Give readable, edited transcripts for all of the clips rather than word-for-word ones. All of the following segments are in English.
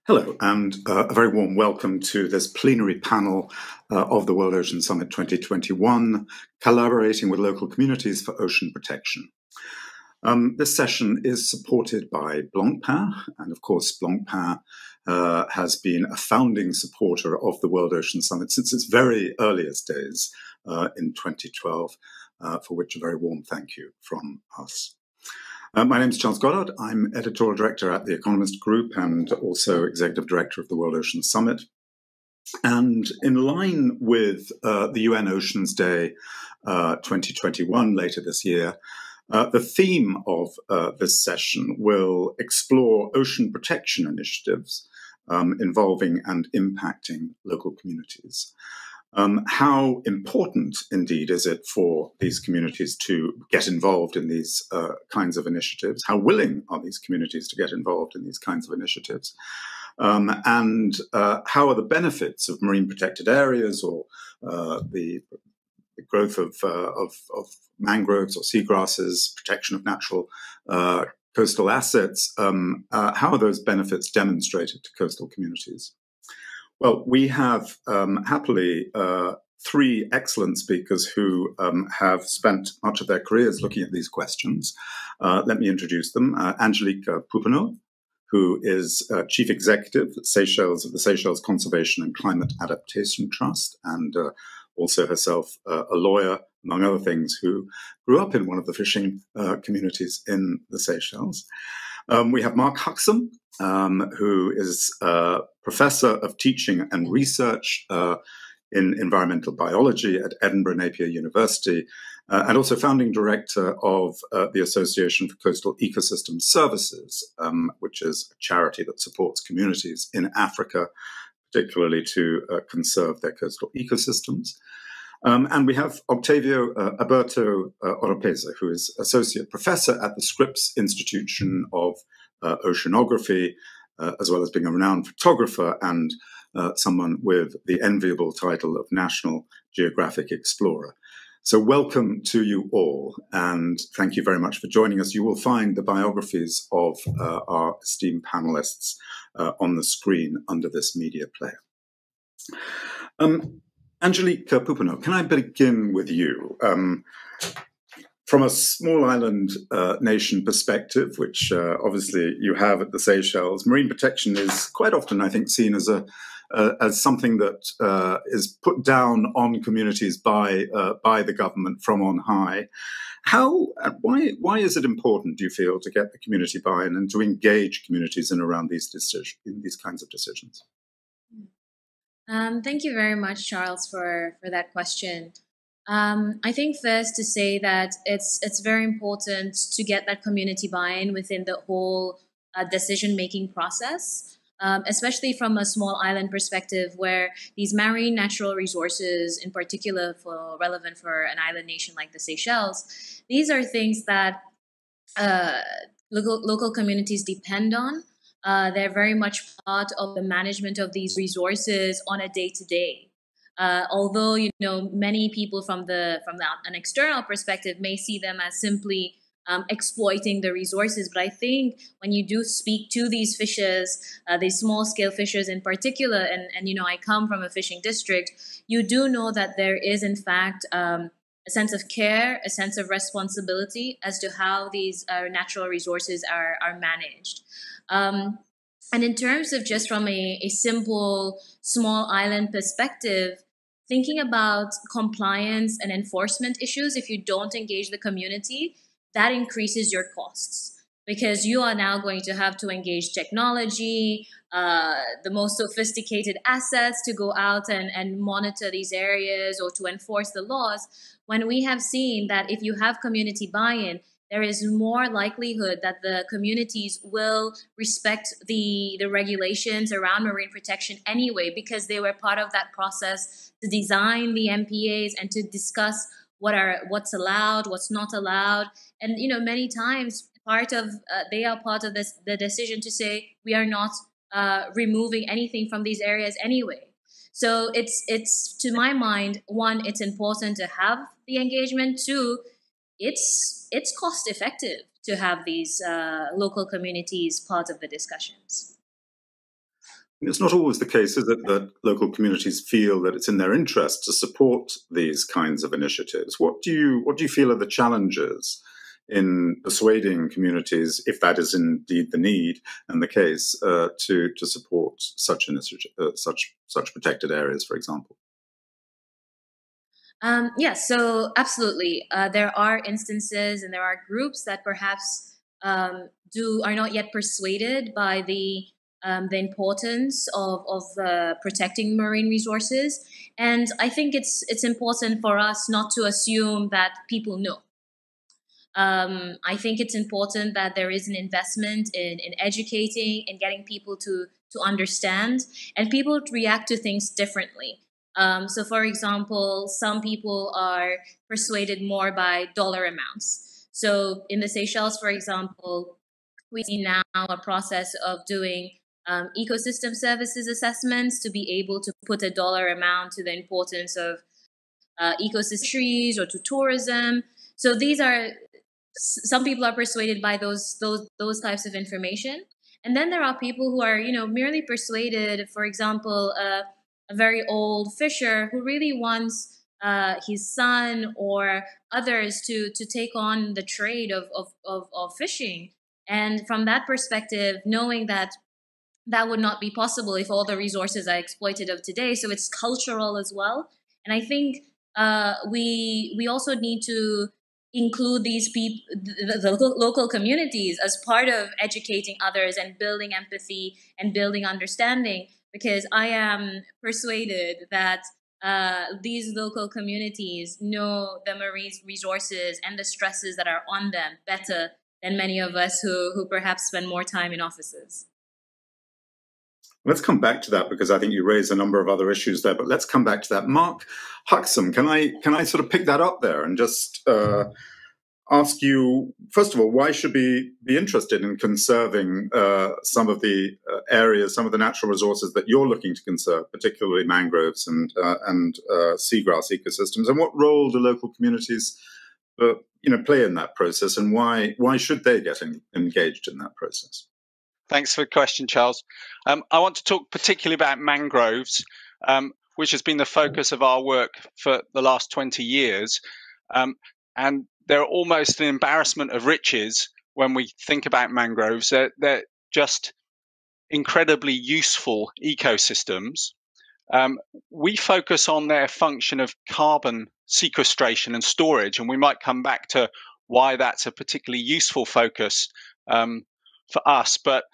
Hello, and a very warm welcome to this plenary panel of the World Ocean Summit 2021, collaborating with local communities for ocean protection. This session is supported by Blancpain, and of course Blancpain has been a founding supporter of the World Ocean Summit since its very earliest days in 2012, for which a very warm thank you from us. My name is Charles Goddard. I'm editorial director at the Economist Group and also executive director of the World Ocean Summit. And in line with the UN Oceans Day 2021 later this year, the theme of this session will explore ocean protection initiatives involving and impacting local communities. How important, indeed, is it for these communities to get involved in these kinds of initiatives? How willing are these communities to get involved in these kinds of initiatives? And how are the benefits of marine protected areas or the growth of mangroves or seagrasses, protection of natural coastal assets? How are those benefits demonstrated to coastal communities? Well, we have happily three excellent speakers who have spent much of their careers looking at these questions. Let me introduce them. Angelique Pouponneau, who is Chief Executive at Seychelles of the Seychelles Conservation and Climate Adaptation Trust, and also herself a lawyer, among other things, who grew up in one of the fishing communities in the Seychelles. We have Mark Huxham, who is Professor of Teaching and Research in Environmental Biology at Edinburgh Napier University, and also founding director of the Association for Coastal Ecosystem Services, which is a charity that supports communities in Africa, particularly to conserve their coastal ecosystems. And we have Octavio Aburto, who is Associate Professor at the Scripps Institution of Oceanography, as well as being a renowned photographer and someone with the enviable title of National Geographic Explorer. So welcome to you all, and thank you very much for joining us. You will find the biographies of our esteemed panelists on the screen under this media player. Angelique Pouponneau, can I begin with you? From a small island nation perspective, which obviously you have at the Seychelles, marine protection is quite often, I think, seen as something that is put down on communities by the government from on high. Why is it important, do you feel, to get the community buy-in and to engage communities in around these kinds of decisions? Thank you very much, Charles, for that question. I think first to say that it's very important to get that community buy-in within the whole decision-making process, especially from a small island perspective where these marine natural resources, in particular relevant for an island nation like the Seychelles, these are things that local communities depend on. They're very much part of the management of these resources on a day-to-day. Although many people from an external perspective may see them as simply exploiting the resources, but I think when you do speak to these fishers, these small-scale fishers in particular, and I come from a fishing district, you do know that there is in fact a sense of care, a sense of responsibility as to how these natural resources are managed. And in terms of just from a simple small island perspective, thinking about compliance and enforcement issues, if you don't engage the community, that increases your costs because you are now going to have to engage technology, the most sophisticated assets to go out and monitor these areas or to enforce the laws, when we have seen that if you have community buy-in, there is more likelihood that the communities will respect the regulations around marine protection anyway, because they were part of that process to design the MPAs and to discuss what's allowed, what's not allowed. And, many times they are part of the decision to say, we are not removing anything from these areas anyway. So it's to my mind, one, it's important to have the engagement. Two, it's cost effective to have these local communities part of the discussions. It's not always the case, is it, that local communities feel that it's in their interest to support these kinds of initiatives? What do you feel are the challenges in persuading communities, if that is indeed the need and the case, to support such initiative, such protected areas, for example? Yes, so absolutely. There are instances and there are groups that perhaps are not yet persuaded by the importance of protecting marine resources, and I think it's important for us not to assume that people know. I think it's important that there is an investment in educating and getting people to understand, and people react to things differently. So, for example, some people are persuaded more by dollar amounts. So, in the Seychelles, for example, we see now a process of doing ecosystem services assessments to be able to put a dollar amount to the importance of ecosystem trees or to tourism. So these are some people are persuaded by those types of information, and then there are people who are merely persuaded. For example, a very old fisher who really wants his son or others to take on the trade of fishing, and from that perspective, knowing that that would not be possible if all the resources are exploited of today. So it's cultural as well, and I think we also need to include these people, the local communities, as part of educating others and building empathy and building understanding. Because I am persuaded that these local communities know the marine resources and the stresses that are on them better than many of us who perhaps spend more time in offices. Let's come back to that, because I think you raised a number of other issues there, but let's come back to that. Mark Huxham, can I sort of pick that up there and just ask you, first of all, why should we be interested in conserving some of the areas, some of the natural resources that you're looking to conserve, particularly mangroves and seagrass ecosystems, and what role do local communities play in that process, and why should they get engaged in that process? Thanks for the question, Charles. I want to talk particularly about mangroves, which has been the focus of our work for the last 20 years. And they're almost an embarrassment of riches when we think about mangroves. They're just incredibly useful ecosystems. We focus on their function of carbon sequestration and storage, and we might come back to why that's a particularly useful focus for us. But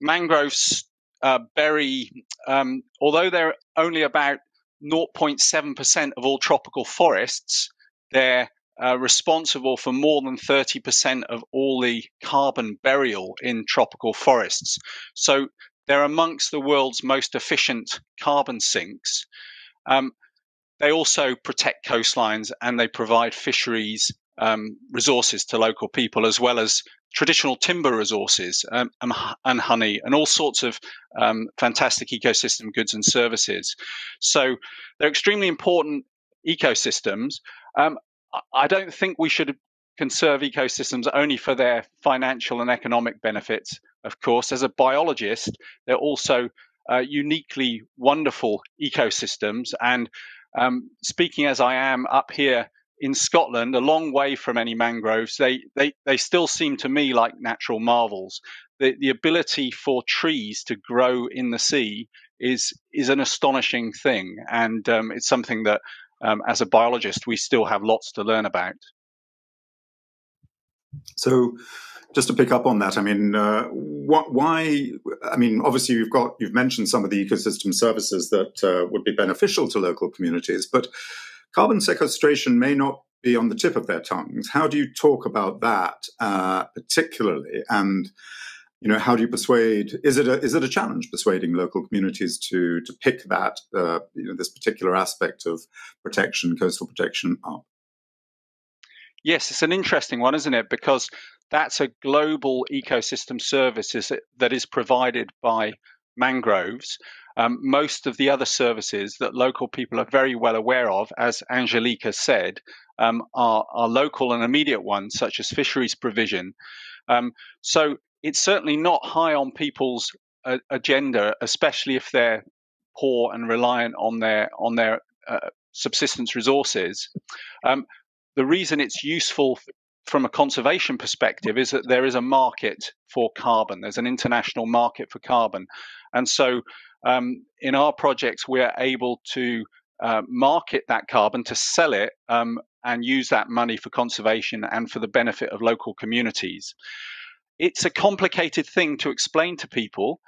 mangroves bury, although they're only about 0.7% of all tropical forests, they're responsible for more than 30% of all the carbon burial in tropical forests. So they're amongst the world's most efficient carbon sinks. They also protect coastlines, and they provide fisheries resources to local people, as well as traditional timber resources and honey and all sorts of fantastic ecosystem goods and services. So they're extremely important ecosystems. I don't think we should conserve ecosystems only for their financial and economic benefits. Of course, as a biologist, they're also uniquely wonderful ecosystems. And speaking as I am up here in Scotland, a long way from any mangroves, they still seem to me like natural marvels. The ability for trees to grow in the sea is an astonishing thing, and it's something that, as a biologist, we still have lots to learn about. So, just to pick up on that, I mean, why? I mean, obviously, you've mentioned some of the ecosystem services that would be beneficial to local communities, but carbon sequestration may not be on the tip of their tongues. How do you talk about that particularly? And how do you persuade? Is it a challenge persuading local communities to pick that this particular aspect of protection, coastal protection, up? Yes, it's an interesting one, isn't it? Because that's a global ecosystem service that is provided by mangroves. Most of the other services that local people are very well aware of, as Angelique has said, are local and immediate ones, such as fisheries provision. So it's certainly not high on people's agenda, especially if they're poor and reliant on their subsistence resources. The reason it's useful from a conservation perspective is that there is a market for carbon. There's an international market for carbon. And so in our projects, we're able to market that carbon, to sell it, and use that money for conservation and for the benefit of local communities. It's a complicated thing to explain to people.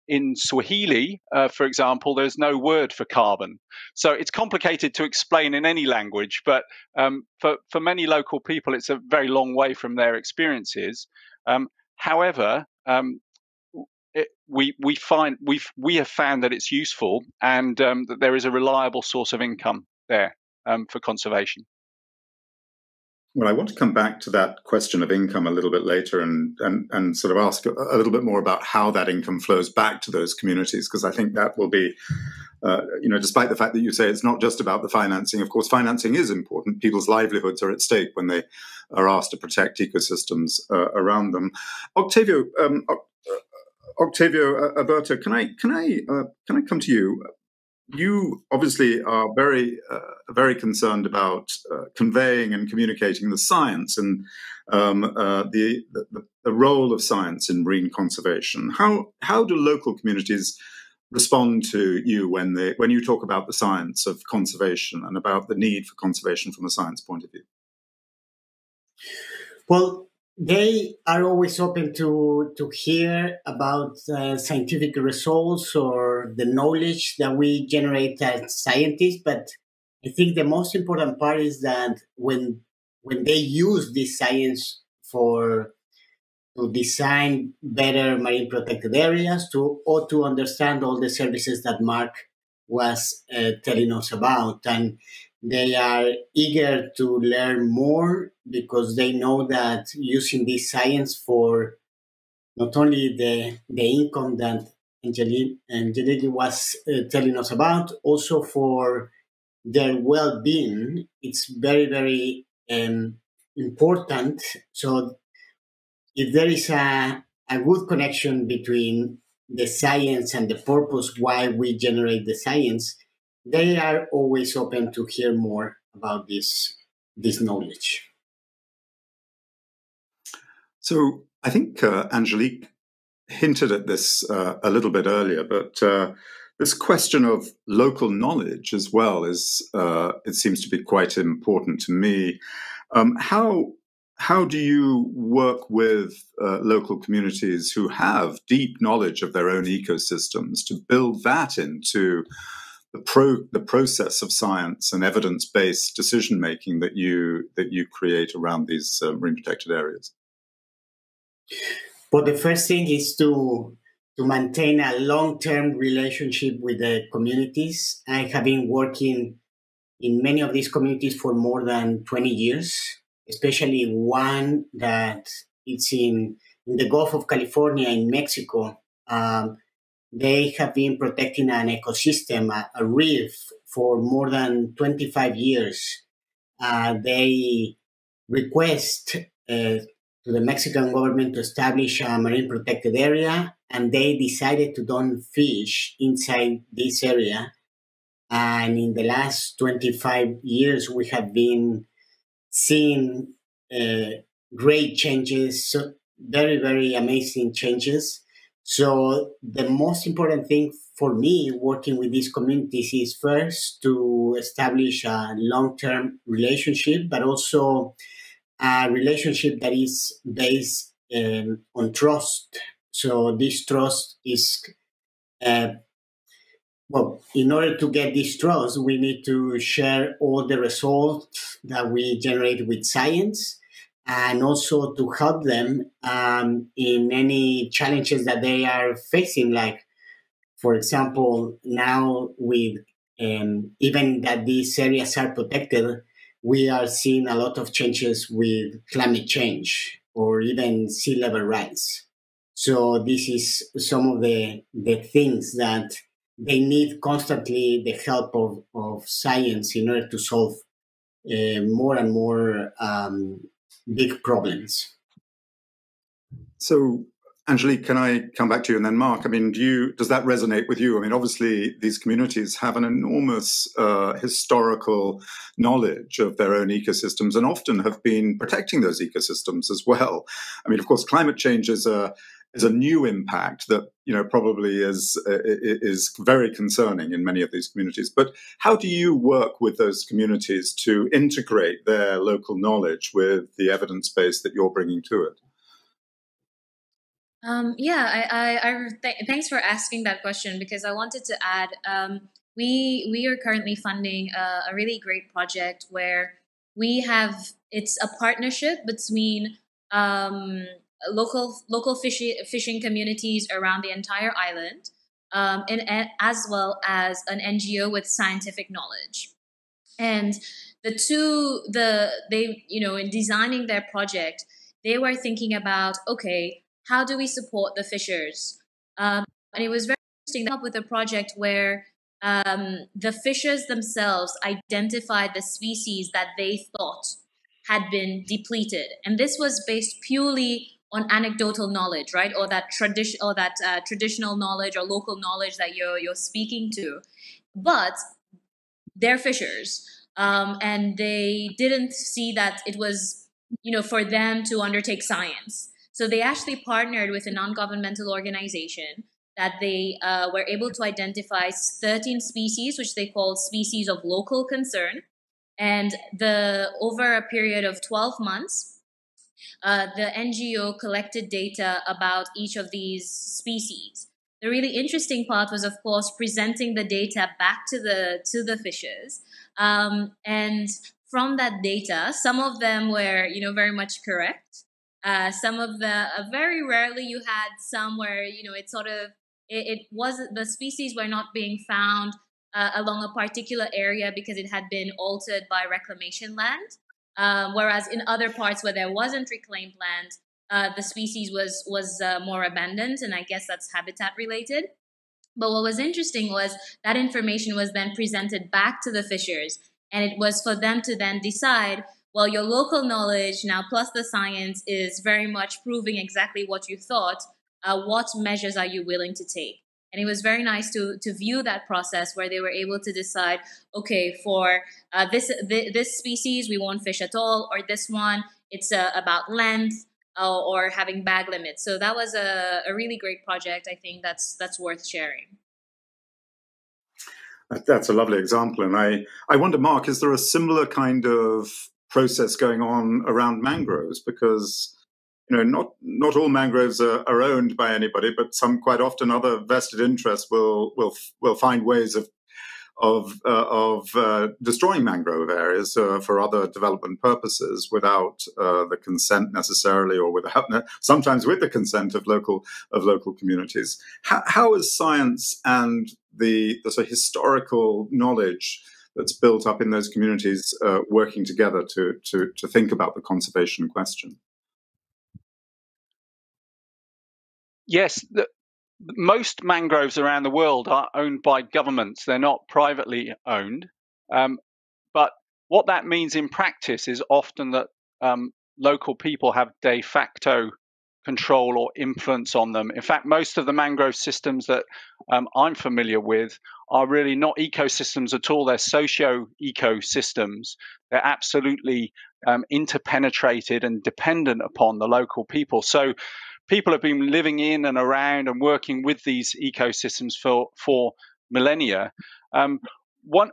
In Swahili, for example, there's no word for carbon. So it's complicated to explain in any language, but for many local people, it's a very long way from their experiences. However, we have found that it's useful, and that there is a reliable source of income there for conservation. Well, I want to come back to that question of income a little bit later and sort of ask a little bit more about how that income flows back to those communities, because I think that will be, despite the fact that you say it's not just about the financing. Of course, financing is important. People's livelihoods are at stake when they are asked to protect ecosystems around them. Octavio Aburto, can I come to you? You obviously are very concerned about conveying and communicating the science and the role of science in marine conservation. How do local communities respond to you when you talk about the science of conservation and about the need for conservation from a science point of view? Well, they are always open to hear about scientific results or the knowledge that we generate as scientists. But I think the most important part is that when they use this science to design better marine protected areas, or to understand all the services that Mark was telling us about. And they are eager to learn more because they know that using this science for not only the income that Angelique was telling us about, also for their well-being, it's very, very important. So if there is a good connection between the science and the purpose why we generate the science, they are always open to hear more about this knowledge. So I think Angelique hinted at this a little bit earlier, but this question of local knowledge as well is, it seems to be quite important to me. How do you work with local communities who have deep knowledge of their own ecosystems to build that into the process of science and evidence-based decision-making that you create around these marine protected areas? But the first thing is to maintain a long-term relationship with the communities. I have been working in many of these communities for more than 20 years, especially one that it's in the Gulf of California in Mexico. They have been protecting an ecosystem, a reef, for more than 25 years. They request to the Mexican government to establish a marine protected area, and they decided to don't fish inside this area. And in the last 25 years, we have been seeing great changes, so very, very amazing changes. So the most important thing for me working with these communities is first to establish a long-term relationship, but also a relationship that is based on trust. So this trust is, in order to get this trust, we need to share all the results that we generate with science, and also to help them in any challenges that they are facing. Like, for example, now with even that these areas are protected, we are seeing a lot of changes with climate change or even sea level rise. So this is some of the things that they need constantly the help of science in order to solve more and more big problems. So Angelique, can I come back to you? And then Mark, I mean, does that resonate with you? I mean, obviously, these communities have an enormous historical knowledge of their own ecosystems and often have been protecting those ecosystems as well. I mean, of course, climate change is a new impact that probably is very concerning in many of these communities. But how do you work with those communities to integrate their local knowledge with the evidence base that you're bringing to it? Thanks for asking that question, because I wanted to add, we are currently funding a really great project where it's a partnership between local fishing communities around the entire island, and as well as an NGO with scientific knowledge. And in designing their project, they were thinking about, okay, how do we support the fishers? And it was very interesting to come up with a project where the fishers themselves identified the species that they thought had been depleted, and this was based purely on anecdotal knowledge, right, or that traditional knowledge or local knowledge that you're speaking to, but they're fishers, and they didn't see that it was for them to undertake science. So they actually partnered with a non-governmental organization that they were able to identify 13 species, which they called species of local concern. And over a period of 12 months, the NGO collected data about each of these species. The really interesting part was, of course, presenting the data back to the fishers. And from that data, some of them were, very much correct. Some of very rarely you had some where, it wasn't, the species were not being found along a particular area because it had been altered by reclamation land. Whereas in other parts where there wasn't reclaimed land, the species was more abundant, and I guess that's habitat related. But what was interesting was that information was then presented back to the fishers, and it was for them to then decide, well, your local knowledge now plus the science is very much proving exactly what you thought. What measures are you willing to take? And it was very nice to view that process where they were able to decide, okay, for this species, we won't fish at all, or this one, it's about length or having bag limits. So that was a really great project. I think that's worth sharing. That's a lovely example. And I wonder, Mark, is there a similar kind of process going on around mangroves? Because not all mangroves are owned by anybody, but some, quite often, other vested interests will find ways of destroying mangrove areas for other development purposes without the consent necessarily, or sometimes with the consent of local communities. How is science and the sort of historical knowledge that's built up in those communities working together to think about the conservation question? Yes, most mangroves around the world are owned by governments. They're not privately owned. But what that means in practice is often that local people have de facto control or influence on them. In fact, most of the mangrove systems that I'm familiar with are really not ecosystems at all. They're socio-ecosystems. They're absolutely interpenetrated and dependent upon the local people. So people have been living in and around and working with these ecosystems for millennia. One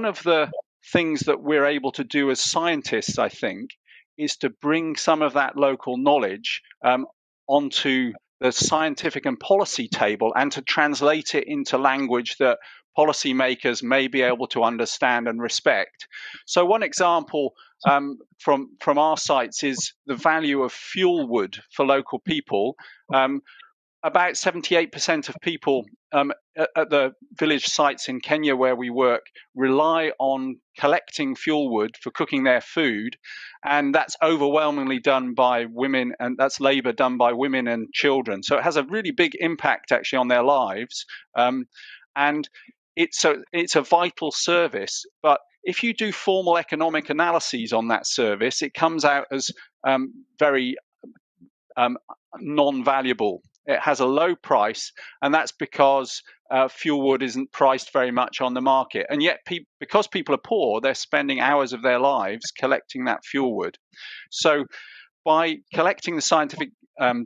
of the things that we're able to do as scientists, I think, is to bring some of that local knowledge onto the scientific and policy table and to translate it into language that policymakers may be able to understand and respect. So one example from our sites is the value of fuel wood for local people. About 78% of people at the village sites in Kenya where we work rely on collecting fuel wood for cooking their food, and that's overwhelmingly done by women, and that's labor done by women and children. So it has a really big impact actually on their lives, and it's a vital service. But if you do formal economic analyses on that service, it comes out as very non-valuable. it has a low price, and that's because fuel wood isn't priced very much on the market. And yet, because people are poor, they're spending hours of their lives collecting that fuel wood. So by collecting the scientific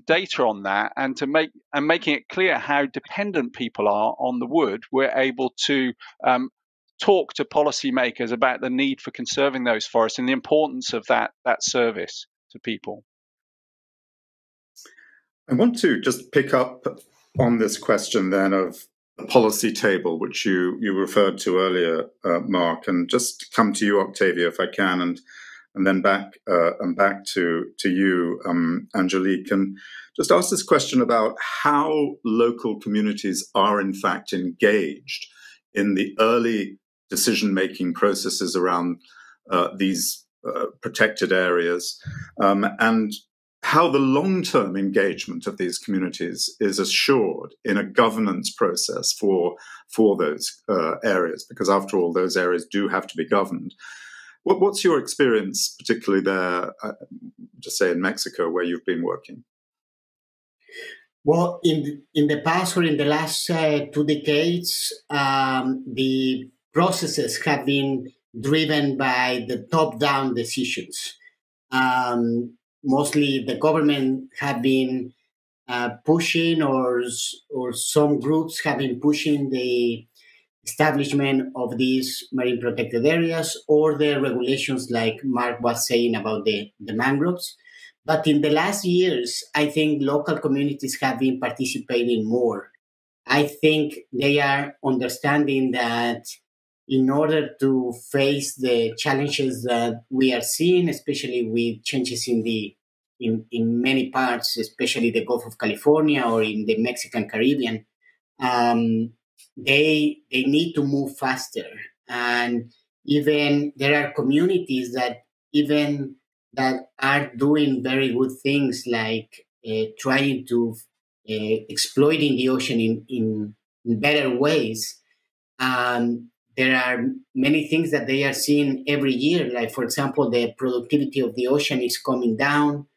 data on that and making it clear how dependent people are on the wood, we're able to talk to policymakers about the need for conserving those forests and the importance of that service to people. I want to just pick up on this question then of the policy table, which you referred to earlier, Mark, and just come to you, Octavio, if I can, and then back to you, Angelique, and just ask this question about how local communities are in fact engaged in the early decision-making processes around these protected areas, and how the long-term engagement of these communities is assured in a governance process for those areas, because after all, those areas do have to be governed. What's your experience, particularly there, just say in Mexico, where you've been working? Well, in the past or in the last 2 decades, the processes have been driven by the top-down decisions. Mostly the government have been pushing, or some groups have been pushing the establishment of these marine protected areas, or the regulations like Mark was saying about the mangroves. But in the last years, I think local communities have been participating more. I think they are understanding that in order to face the challenges that we are seeing, especially with changes in many parts, especially the Gulf of California or in the Mexican Caribbean, they need to move faster. And even there are communities that are doing very good things, like trying to exploiting the ocean in better ways. There are many things that they are seeing every year, like, for example, the productivity of the ocean is coming down.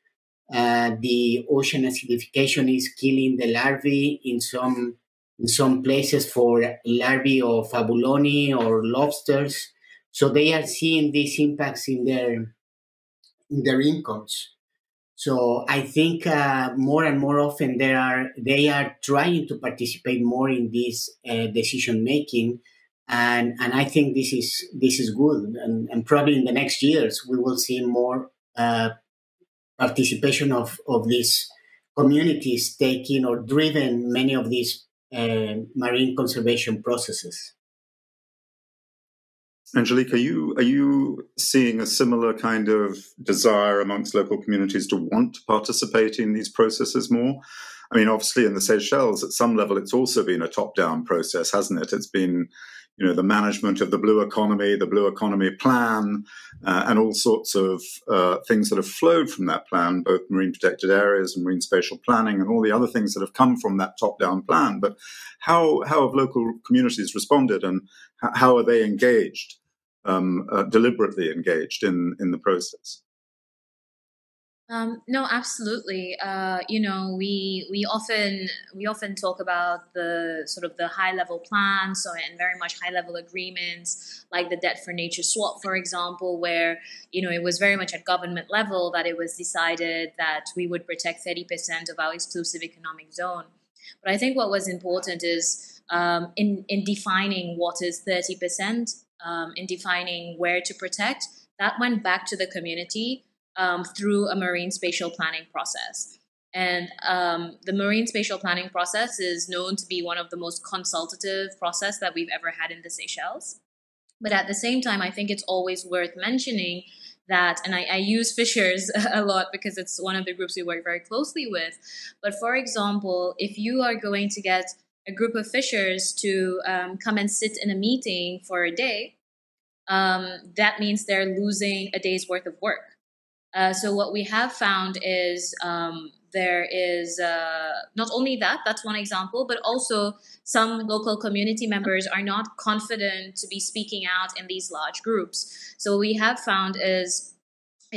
The ocean acidification is killing the larvae in some places for larvae of abalone or lobsters. So they are seeing these impacts in their incomes. So I think more and more often they are trying to participate more in this decision making, and I think this is good, and probably in the next years we will see more participation of these communities taking or driven many of these marine conservation processes. Angelique, are you seeing a similar kind of desire amongst local communities to want to participate in these processes more? I mean, obviously in the Seychelles, at some level, it's also been a top-down process, hasn't it? It's been, the management of the blue economy plan, and all sorts of things that have flowed from that plan, both marine protected areas and marine spatial planning and all the other things that have come from that top-down plan. But how have local communities responded, and how are they engaged, deliberately engaged in the process? No, absolutely. We often talk about the sort of the high level plans, and very much high level agreements, like the Debt for Nature swap, for example, where it was very much at government level that it was decided that we would protect 30% of our exclusive economic zone. But I think what was important is in defining what is 30%, in defining where to protect, that went back to the community. Through a marine spatial planning process. And the marine spatial planning process is known to be one of the most consultative process that we've ever had in the Seychelles. But at the same time, I think it's always worth mentioning that, and I use fishers a lot because it's one of the groups we work very closely with. But for example, if you are going to get a group of fishers to come and sit in a meeting for a day, that means they're losing a day's worth of work. So what we have found is there is not only that's one example, but also some local community members are not confident to be speaking out in these large groups. So what we have found is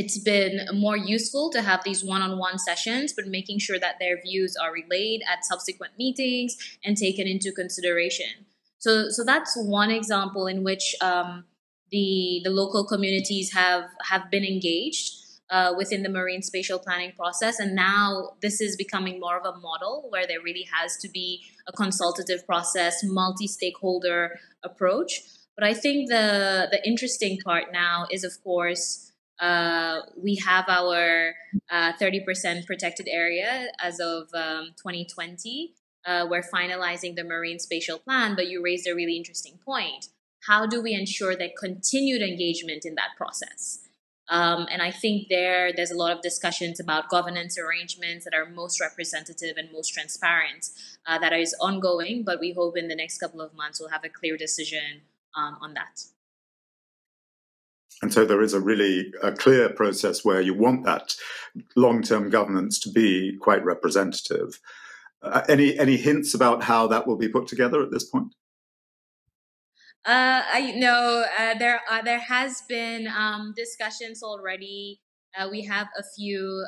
it's been more useful to have these one-on-one sessions, but making sure that their views are relayed at subsequent meetings and taken into consideration. So that's one example in which the local communities have been engaged within the marine spatial planning process, and now this is becoming more of a model where there really has to be a consultative process, multi-stakeholder approach. But I think the interesting part now is, of course, we have our 30% protected area as of 2020. We're finalizing the marine spatial plan, but you raised a really interesting point. How do we ensure that continued engagement in that process? And I think there's a lot of discussions about governance arrangements that are most representative and most transparent. That is ongoing, but we hope in the next couple of months we'll have a clear decision on that. And so there is a clear process where you want that long-term governance to be quite representative. Any hints about how that will be put together at this point? I know there has been discussions already. We have a few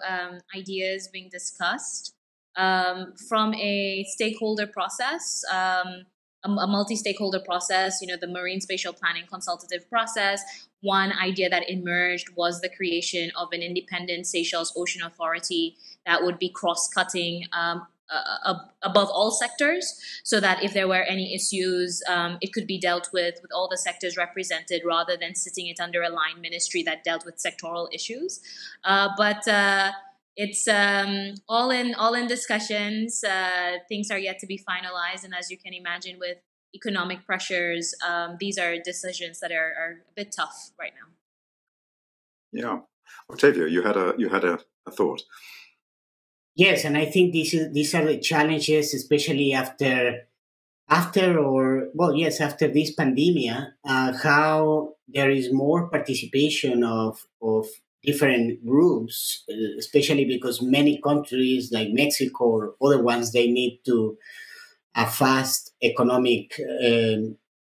ideas being discussed from a stakeholder process, a multi-stakeholder process. The marine spatial planning consultative process. One idea that emerged was the creation of an independent Seychelles Ocean Authority that would be cross-cutting above all sectors, so that if there were any issues, it could be dealt with all the sectors represented, rather than sitting it under a line ministry that dealt with sectoral issues. But it's all in discussions. Things are yet to be finalized, and as you can imagine, with economic pressures, these are decisions that are a bit tough right now. Yeah, Octavio, you had a thought. Yes, and I think these are the challenges, especially after this pandemic, how there is more participation of different groups, especially because many countries like Mexico or other ones, they need to a fast economic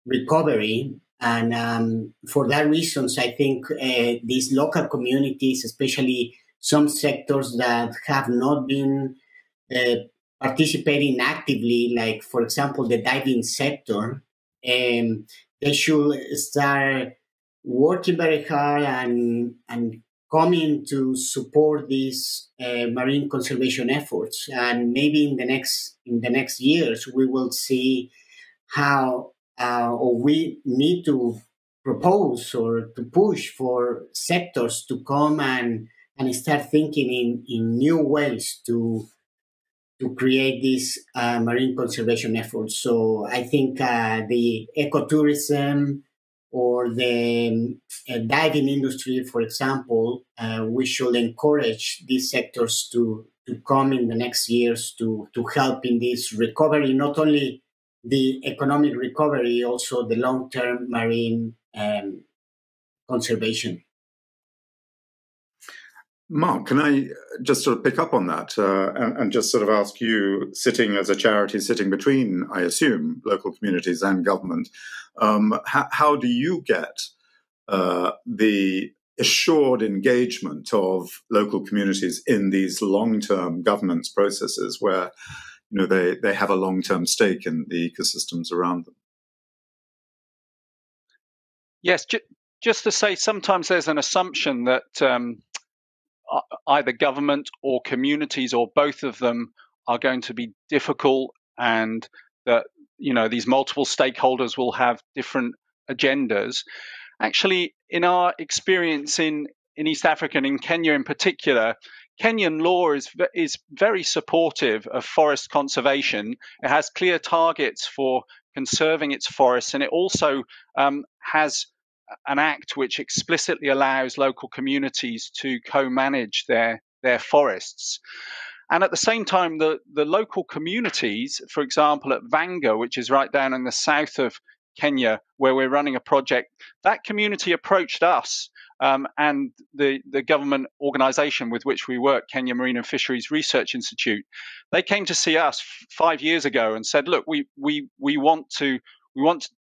recovery. And for that reasons, I think these local communities, especially some sectors that have not been participating actively, like, for example, the diving sector, they should start working very hard and coming to support these marine conservation efforts. And maybe in the next years, we will see how or we need to propose or to push for sectors to come and start thinking in new ways to create these marine conservation efforts. So I think the ecotourism or the diving industry, for example, we should encourage these sectors to come in the next years to help in this recovery, not only the economic recovery, also the long-term marine conservation. Mark, can I just sort of pick up on that and just sort of ask you, sitting as a charity, sitting between, I assume, local communities and government, how do you get the assured engagement of local communities in these long-term governance processes where they have a long-term stake in the ecosystems around them? Yes, just to say, sometimes there's an assumption that either government or communities or both of them are going to be difficult, and that these multiple stakeholders will have different agendas. Actually, in our experience in East Africa and in Kenya in particular, Kenyan law is very supportive of forest conservation. It has clear targets for conserving its forests, and it also has an act which explicitly allows local communities to co-manage their forests. And at the same time, the local communities, for example, at Vanga, which is right down in the south of Kenya, where we're running a project, that community approached us and the government organization with which we work, Kenya Marine and Fisheries Research Institute. They came to see us 5 years ago and said, look, we want to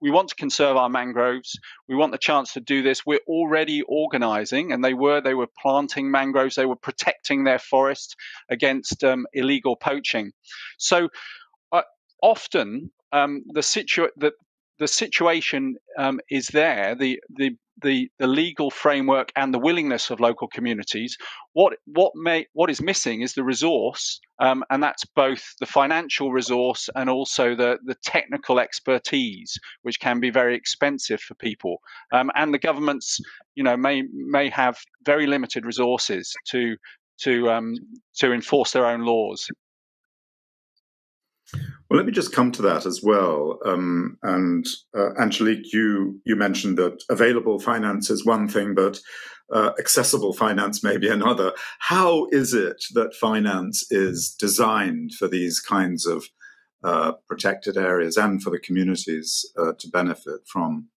we want to conserve our mangroves. We want the chance to do this. We're already organising, and they were planting mangroves. They were protecting their forest against illegal poaching. So often the situation is there. The legal framework and the willingness of local communities. What is missing is the resource, and that's both the financial resource and also the technical expertise, which can be very expensive for people. And the governments, may have very limited resources to enforce their own laws. Well, let me just come to that as well. Angelique, you mentioned that available finance is one thing, but accessible finance may be another. How is it that finance is designed for these kinds of protected areas and for the communities to benefit from?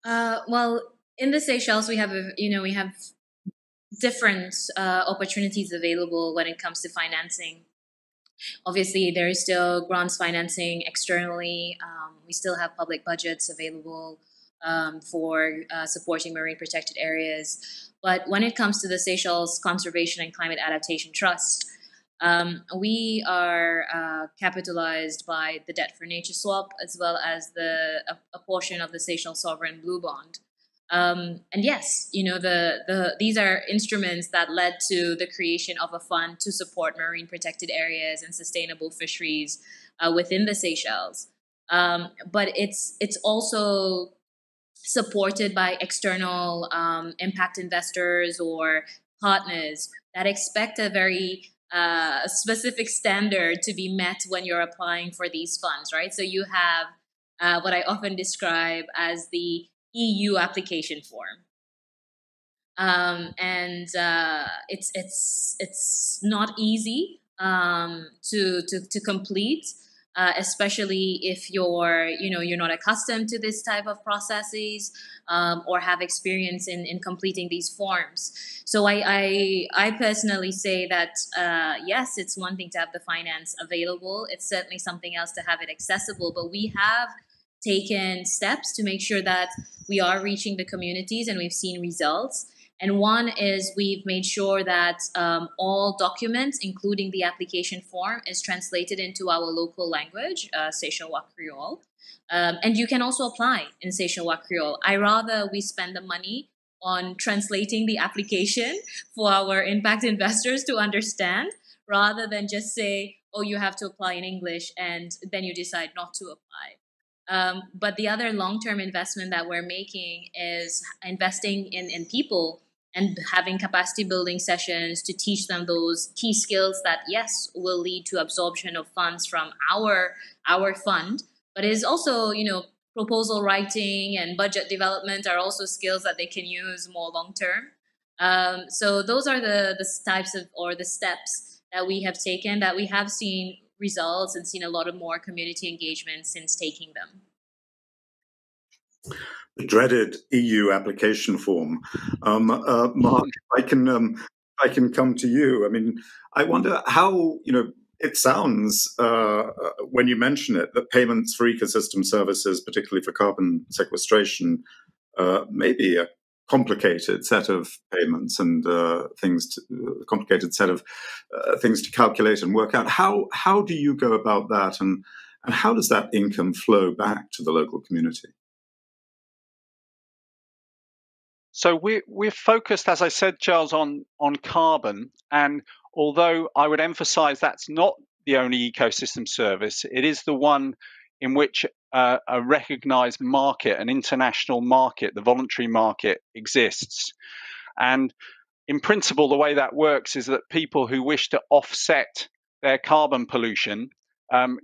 Well, in the Seychelles, we have different opportunities available when it comes to financing. Obviously, there is still grants financing externally. We still have public budgets available for supporting marine protected areas. But when it comes to the Seychelles Conservation and Climate Adaptation Trust, we are capitalized by the Debt for Nature swap, as well as a portion of the Seychelles Sovereign Blue Bond. And yes, these are instruments that led to the creation of a fund to support marine protected areas and sustainable fisheries within the Seychelles. But it's also supported by external impact investors or partners that expect a very specific standard to be met when you're applying for these funds, right? So you have what I often describe as the EU application form, and it's not easy to complete, especially if you're not accustomed to this type of processes or have experience in completing these forms. So I personally say that yes, it's one thing to have the finance available. It's certainly something else to have it accessible. But we have taken steps to make sure that we are reaching the communities, and we've seen results. And one is we've made sure that all documents, including the application form, is translated into our local language, Seychellois Creole. And you can also apply in Seychellois Creole. I rather we spend the money on translating the application for our impact investors to understand, rather than just say, oh, you have to apply in English, and then you decide not to apply. But the other long-term investment that we're making is investing in people and having capacity building sessions to teach them those key skills that, yes, will lead to absorption of funds from our fund, but is also, proposal writing and budget development are also skills that they can use more long-term. So those are the types of, or the steps that we have taken, that we have seen results and seen a lot of more community engagement since taking them. The dreaded EU application form. Mark, I can come to you. I mean, I wonder how, it sounds, when you mention it, that payments for ecosystem services, particularly for carbon sequestration, may be a complicated set of payments and complicated set of things to calculate and work out. How do you go about that, and how does that income flow back to the local community? So we're focused, as I said, Charles, on carbon. And although I would emphasize that's not the only ecosystem service, it is the one in which a recognized market, an international market, the voluntary market, exists. And in principle, the way that works is that people who wish to offset their carbon pollution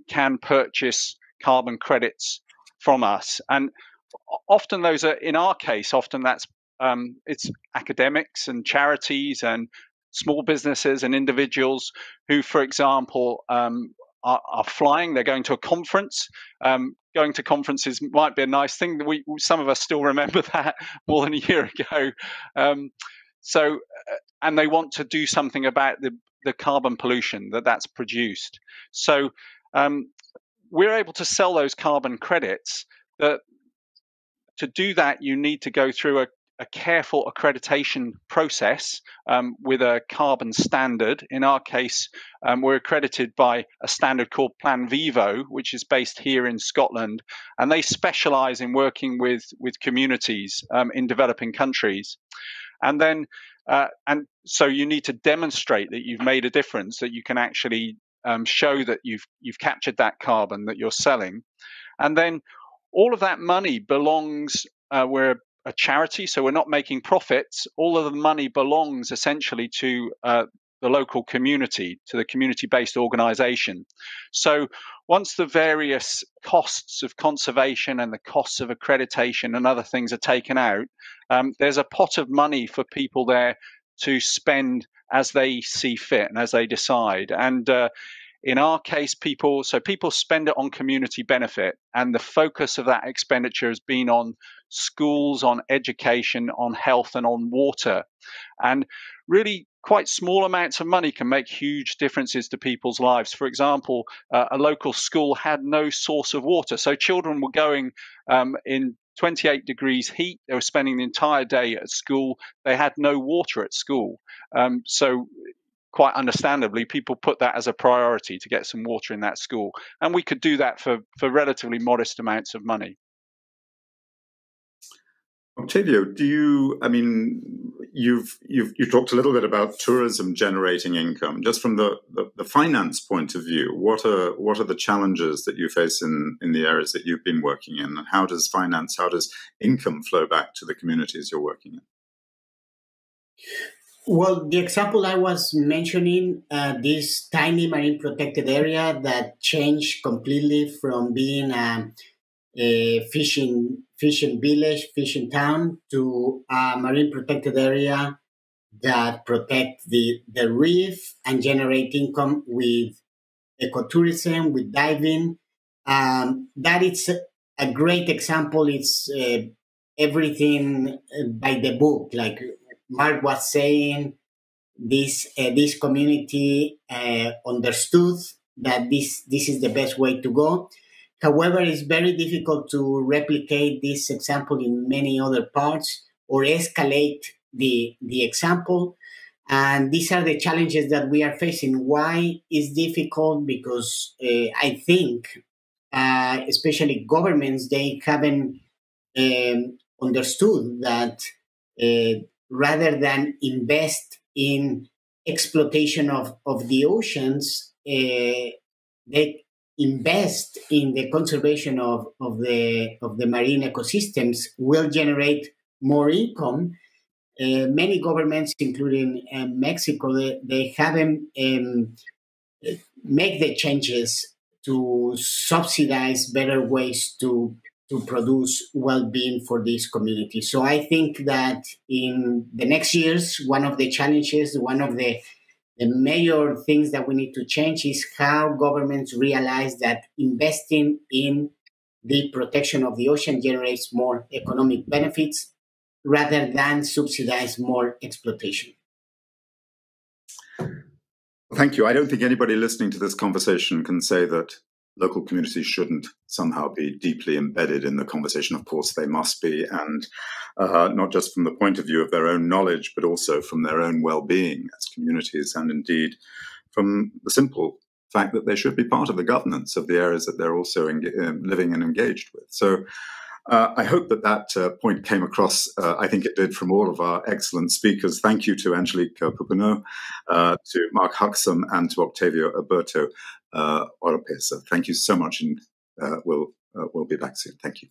can purchase carbon credits from us. And often those are, in our case, often that's it's academics and charities and small businesses and individuals who, for example, are flying. They're going to a conference. Going to conferences might be a nice thing. Some of us still remember that more than a year ago. And they want to do something about the carbon pollution that's produced. So we're able to sell those carbon credits. That to do that, you need to go through a careful accreditation process with a carbon standard. In our case, we're accredited by a standard called Plan Vivo, which is based here in Scotland, and they specialize in working with communities in developing countries. And then, and so you need to demonstrate that you've made a difference, that you can actually show that you've captured that carbon that you're selling. And then all of that money belongs, we're a charity, so we're not making profits. All of the money belongs essentially to the local community, to the community-based organization. So once the various costs of conservation and the costs of accreditation and other things are taken out, there's a pot of money for people there to spend as they see fit and as they decide. And in our case, people spend it on community benefit, and the focus of that expenditure has been on schools, on education, on health, and on water. And really, quite small amounts of money can make huge differences to people's lives. For example, a local school had no source of water, so children were going in 28 degrees heat. They were spending the entire day at school. They had no water at school. So quite understandably, people put that as a priority to get some water in that school. And we could do that for relatively modest amounts of money. Octavio, you talked a little bit about tourism generating income. Just from the finance point of view, what are the challenges that you face in the areas that you've been working in? And how does income flow back to the communities you're working in? Well, the example I was mentioning, this tiny marine protected area that changed completely from being a fishing village, fishing town, to a marine protected area that protect the reef and generate income with ecotourism, with diving. That is a great example. It's everything by the book, like Mark was saying. This community understood that this is the best way to go. However, it's very difficult to replicate this example in many other parts or escalate the example. And these are the challenges that we are facing. Why is difficult? Because I think, especially governments, they haven't understood that rather than invest in exploitation of the oceans, they invest in the conservation of the marine ecosystems, will generate more income. Many governments, including Mexico, they haven't make the changes to subsidize better ways to produce well-being for these communities. So I think that in the next years, one of the challenges, one of the major things that we need to change is how governments realize that investing in the protection of the ocean generates more economic benefits rather than subsidize more exploitation. Thank you. I don't think anybody listening to this conversation can say that local communities shouldn't somehow be deeply embedded in the conversation. Of course, they must be, and not just from the point of view of their own knowledge, but also from their own well-being as communities, and indeed from the simple fact that they should be part of the governance of the areas that they're also living and engaged with. So I hope that point came across. I think it did from all of our excellent speakers. Thank you to Angelique Pouponneau, to Mark Huxham, and to Octavio Aburto. So thank you so much, and we'll be back soon. Thank you.